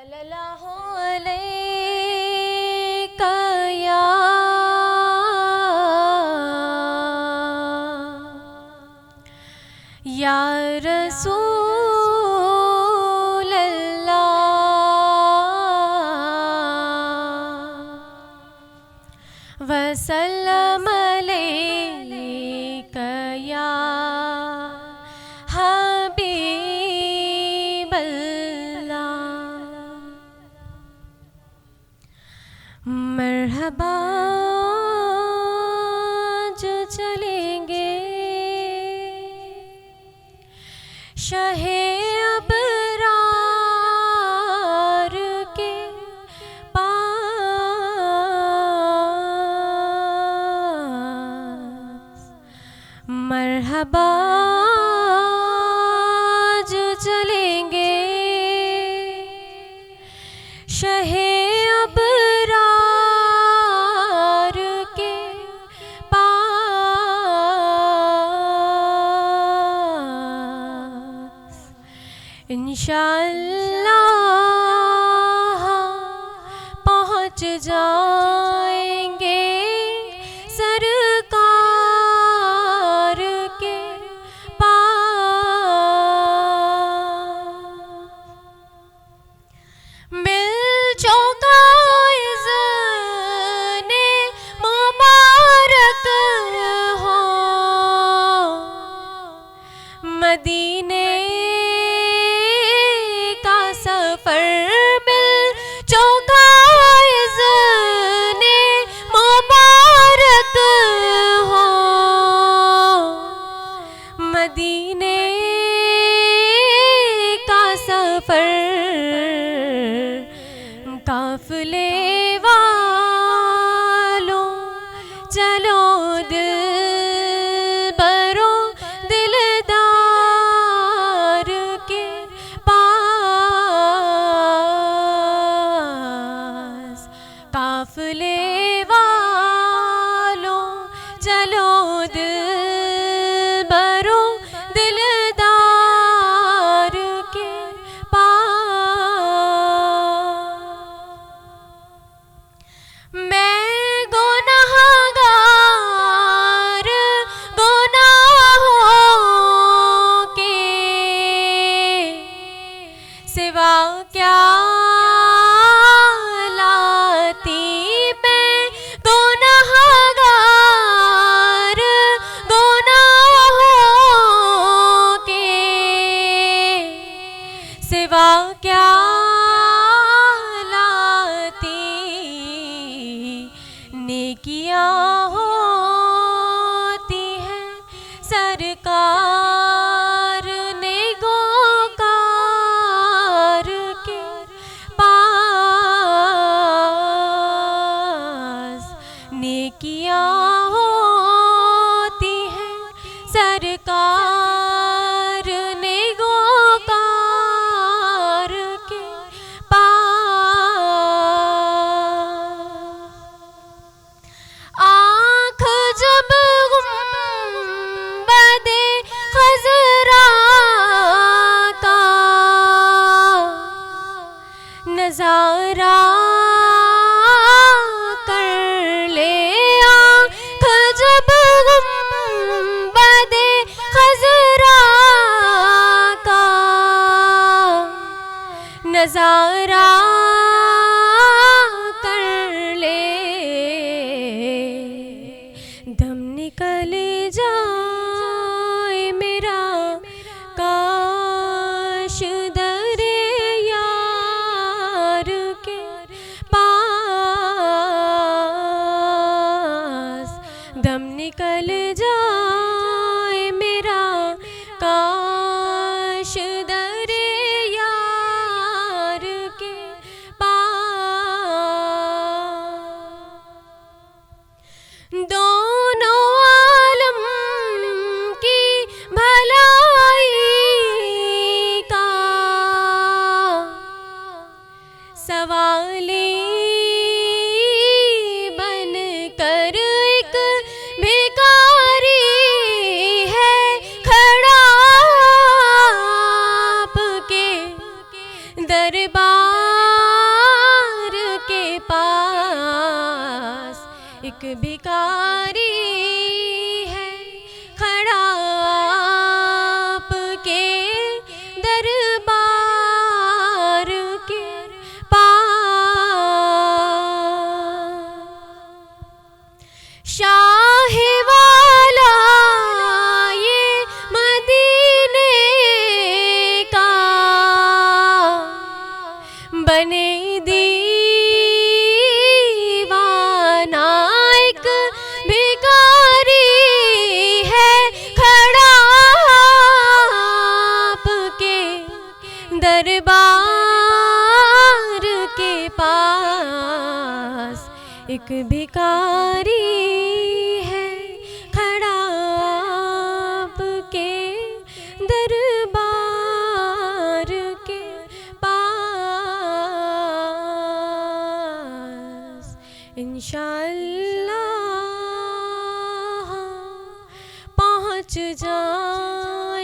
सल्लल्लाहु अलैका या रसूल अल्लाह वसल्लम अलैका या हबीब अल्लाह। मरहबा जो चलेंगे शाहे अबरार के पास। मरहबा जो चलेंगे शाहे अबरार के पास। इंशाअल्लाह पहुँच जाएंगे सरकार के पास। मिल चौका इज़्ने मुबारक हो मदीने का सफर। मिल चौका इज़्ने मुबारक हो मदीने का सफर। काफिले वालों चलो दिलबरों दिलदार के पास। काफिले वालों चलो दिलबरों दिलदार के पास। मैं गुनहगार गुनाहों के सिवा क्या लाती। मैं गुनहगार गुनाहों के सिवा क्या लाती। नेकियां होती हैं सरकार नेगोकार के पास। नेकियां होती हैं सरकार नेगोकार के पास। आँख जब गुंबदे खज़रा का नज़ारा कर ले। आँख जब गुंबदे खज़रा का नज़ारा कर ले। दम निकल जाए मेरा काश दरे यार के पास। दम निकल जाए मेरा काश दरे यार के पास। दोनों आलम की भलाई का सवाली बन कर एक भिखारी है खड़ा आपके दरबार एक भिखारी है खड़ा आपके दरबार के पास। शाह वाला ये मदीने का बने दीवाना एक भिखारी है खड़ा आपके दरबार के पास। एक भिखारी है खड़ा आपके दरबार के पास। इंशाअल्लाह पहुँच जाए